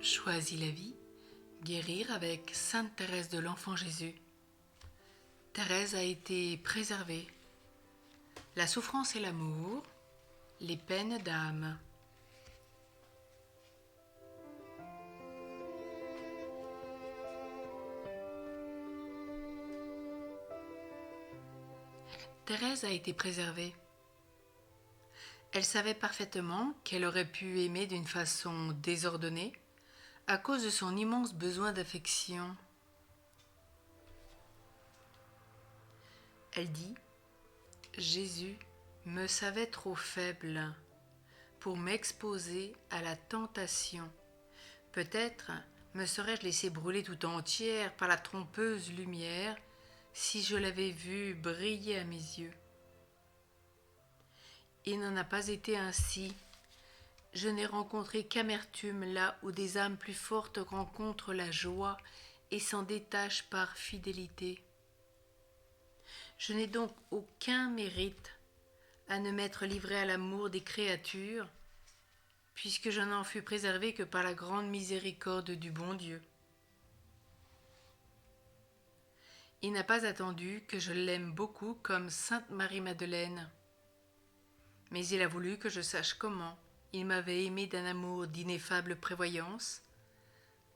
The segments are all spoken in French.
Choisis la vie, guérir avec Sainte Thérèse de l'Enfant Jésus. Thérèse a été préservée. La souffrance et l'amour, les peines d'âme. Thérèse a été préservée. Elle savait parfaitement qu'elle aurait pu aimer d'une façon désordonnée à cause de son immense besoin d'affection. Elle dit « Jésus me savait trop faible pour m'exposer à la tentation. Peut-être me serais-je laissée brûler tout entière par la trompeuse lumière si je l'avais vu briller à mes yeux. Il n'en a pas été ainsi. Je n'ai rencontré qu'amertume là où des âmes plus fortes rencontrent la joie et s'en détachent par fidélité. Je n'ai donc aucun mérite à ne m'être livré à l'amour des créatures, puisque je n'en fus préservé que par la grande miséricorde du bon Dieu. Il n'a pas attendu que je l'aime beaucoup comme Sainte Marie-Madeleine, mais il a voulu que je sache comment il m'avait aimé d'un amour d'ineffable prévoyance,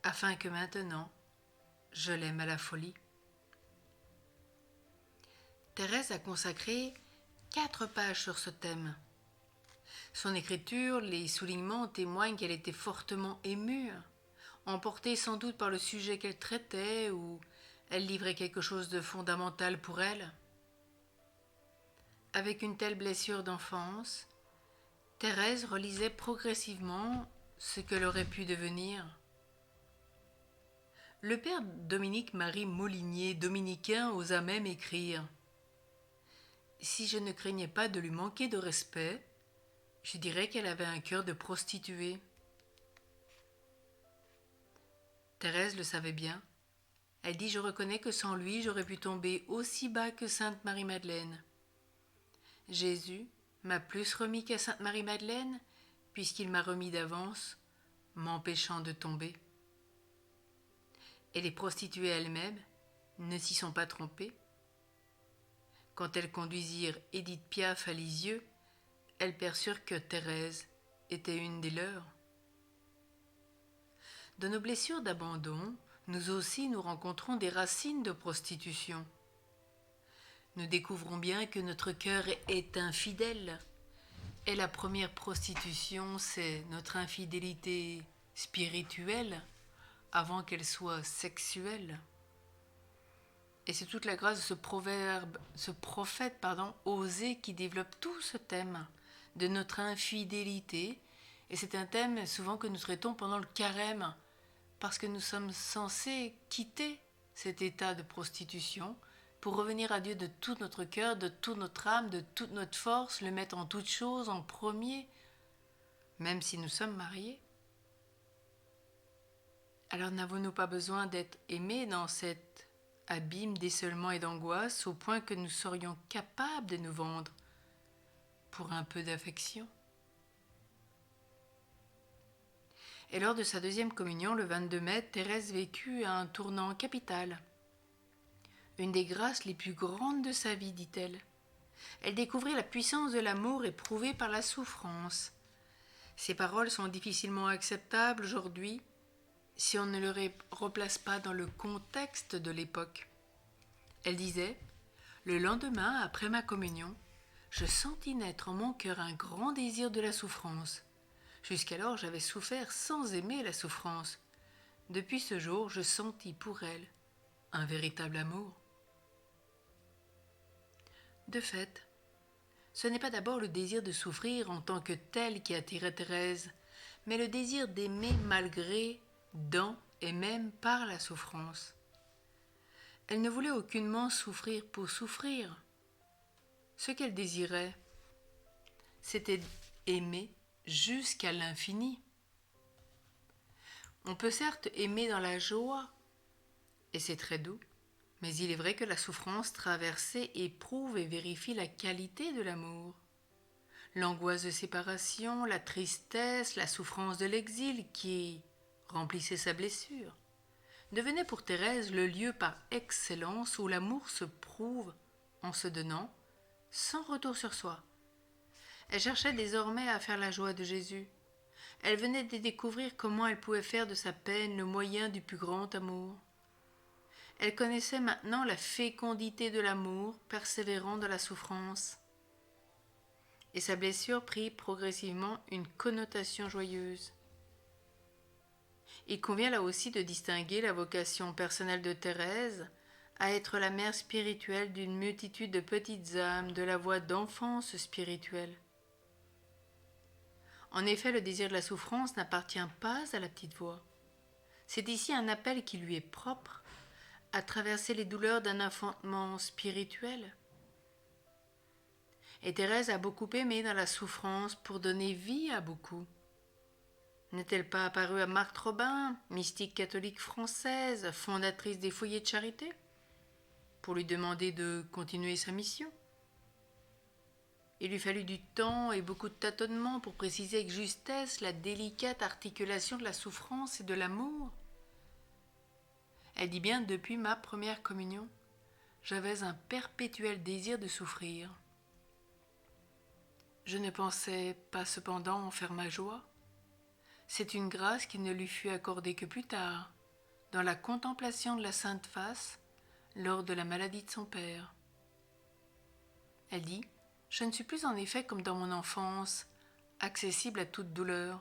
afin que maintenant je l'aime à la folie. Thérèse a consacré 4 pages sur ce thème. Son écriture, les soulignements témoignent qu'elle était fortement émue, emportée sans doute par le sujet qu'elle traitait ou elle livrait quelque chose de fondamental pour elle. Avec une telle blessure d'enfance, Thérèse relisait progressivement ce qu'elle aurait pu devenir. Le père Dominique-Marie Molinier, dominicain, osa même écrire « Si je ne craignais pas de lui manquer de respect, je dirais qu'elle avait un cœur de prostituée. » Thérèse le savait bien. Elle dit « Je reconnais que sans lui, j'aurais pu tomber aussi bas que Sainte Marie-Madeleine. Jésus m'a plus remis qu'à Sainte Marie-Madeleine, puisqu'il m'a remis d'avance, m'empêchant de tomber. » Et les prostituées elles-mêmes ne s'y sont pas trompées. Quand elles conduisirent Édith Piaf à Lisieux, elles perçurent que Thérèse était une des leurs. Dans nos blessures d'abandon, nous aussi nous rencontrons des racines de prostitution. Nous découvrons bien que notre cœur est infidèle. Et la première prostitution, c'est notre infidélité spirituelle avant qu'elle soit sexuelle. Et c'est toute la grâce de ce prophète, Osée, qui développe tout ce thème de notre infidélité. Et c'est un thème souvent que nous traitons pendant le carême, parce que nous sommes censés quitter cet état de prostitution pour revenir à Dieu de tout notre cœur, de toute notre âme, de toute notre force, le mettre en toute chose, en premier, même si nous sommes mariés. Alors n'avons-nous pas besoin d'être aimés dans cet abîme d'essolement et d'angoisse au point que nous serions capables de nous vendre pour un peu d'affection? Et lors de sa deuxième communion, le 22 mai, Thérèse vécut un tournant capital. Une des grâces les plus grandes de sa vie, dit-elle. Elle découvrit la puissance de l'amour éprouvé par la souffrance. Ces paroles sont difficilement acceptables aujourd'hui si on ne les replace pas dans le contexte de l'époque. Elle disait « Le lendemain, après ma communion, je sentis naître en mon cœur un grand désir de la souffrance. Jusqu'alors, j'avais souffert sans aimer la souffrance. Depuis ce jour, je sentis pour elle un véritable amour. » De fait, ce n'est pas d'abord le désir de souffrir en tant que tel qui attirait Thérèse, mais le désir d'aimer malgré, dans et même par la souffrance. Elle ne voulait aucunement souffrir pour souffrir. Ce qu'elle désirait, c'était aimer jusqu'à l'infini. On peut certes aimer dans la joie, et c'est très doux, mais il est vrai que la souffrance traversée éprouve et vérifie la qualité de l'amour. L'angoisse de séparation, la tristesse, la souffrance de l'exil qui remplissait sa blessure, devenait pour Thérèse le lieu par excellence où l'amour se prouve en se donnant, sans retour sur soi. Elle cherchait désormais à faire la joie de Jésus. Elle venait de découvrir comment elle pouvait faire de sa peine le moyen du plus grand amour. Elle connaissait maintenant la fécondité de l'amour persévérant dans la souffrance. Et sa blessure prit progressivement une connotation joyeuse. Il convient là aussi de distinguer la vocation personnelle de Thérèse à être la mère spirituelle d'une multitude de petites âmes de la voie d'enfance spirituelle. En effet, le désir de la souffrance n'appartient pas à la petite voix. C'est ici un appel qui lui est propre, à traverser les douleurs d'un enfantement spirituel. Et Thérèse a beaucoup aimé dans la souffrance pour donner vie à beaucoup. N'est-elle pas apparue à Marthe Robin, mystique catholique française, fondatrice des foyers de charité, pour lui demander de continuer sa mission? Il lui fallut du temps et beaucoup de tâtonnements pour préciser avec justesse la délicate articulation de la souffrance et de l'amour. Elle dit bien, depuis ma première communion, j'avais un perpétuel désir de souffrir. Je ne pensais pas cependant en faire ma joie. C'est une grâce qui ne lui fut accordée que plus tard, dans la contemplation de la Sainte Face, lors de la maladie de son père. Elle dit, je ne suis plus en effet comme dans mon enfance, accessible à toute douleur.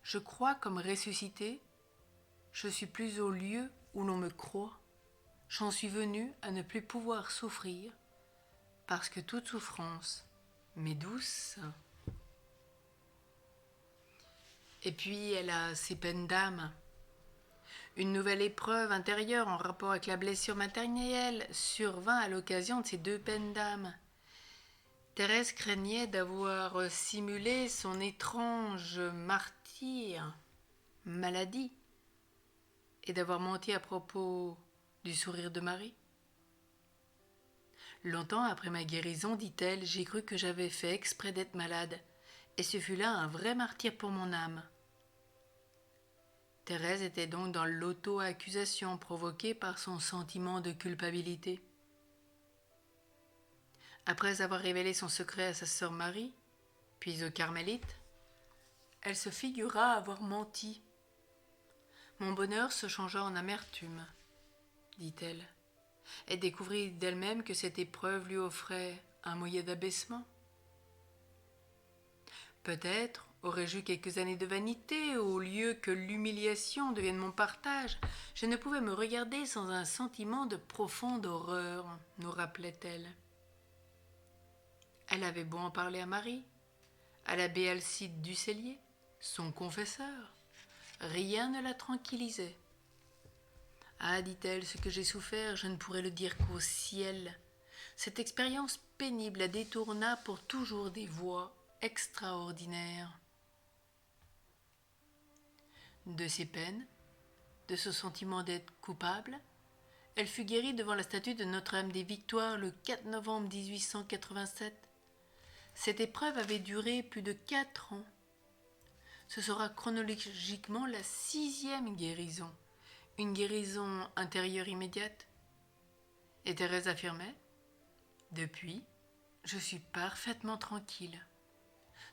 Je crois comme ressuscité, je suis plus au lieu où l'on me croit. J'en suis venue à ne plus pouvoir souffrir, parce que toute souffrance m'est douce. Et puis elle a ses peines d'âme. Une nouvelle épreuve intérieure en rapport avec la blessure matérielle survint à l'occasion de ces deux peines d'âme. Thérèse craignait d'avoir simulé son étrange maladie, et d'avoir menti à propos du sourire de Marie. Longtemps après ma guérison, dit-elle, j'ai cru que j'avais fait exprès d'être malade, et ce fut là un vrai martyre pour mon âme. Thérèse était donc dans l'auto-accusation provoquée par son sentiment de culpabilité. Après avoir révélé son secret à sa sœur Marie, puis aux Carmélites, elle se figura avoir menti. Mon bonheur se changea en amertume, dit-elle. Elle découvrit d'elle-même que cette épreuve lui offrait un moyen d'abaissement. Peut-être aurais-je eu quelques années de vanité, au lieu que l'humiliation devienne mon partage. Je ne pouvais me regarder sans un sentiment de profonde horreur, nous rappelait-elle. Elle avait beau en parler à Marie, à l'abbé Alcide Ducellier, son confesseur. Rien ne la tranquillisait. Ah, dit-elle, ce que j'ai souffert, je ne pourrais le dire qu'au ciel. Cette expérience pénible la détourna pour toujours des voies extraordinaires. De ses peines, de ce sentiment d'être coupable, elle fut guérie devant la statue de Notre-Dame des Victoires le 4 novembre 1887. Cette épreuve avait duré plus de 4 ans. Ce sera chronologiquement la 6e guérison, une guérison intérieure immédiate. Et Thérèse affirmait, « Depuis, je suis parfaitement tranquille. »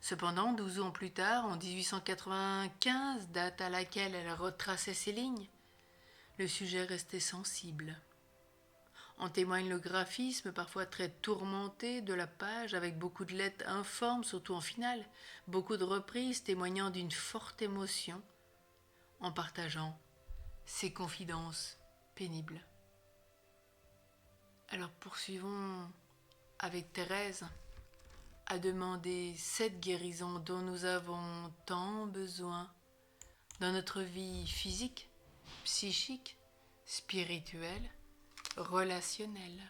Cependant, 12 ans plus tard, en 1895, date à laquelle elle retraçait ses lignes, le sujet restait sensible. En témoigne le graphisme parfois très tourmenté de la page, avec beaucoup de lettres informes, surtout en finale, beaucoup de reprises témoignant d'une forte émotion, en partageant ses confidences pénibles. Alors poursuivons avec Thérèse à demander cette guérison dont nous avons tant besoin dans notre vie physique, psychique, spirituelle, relationnelle.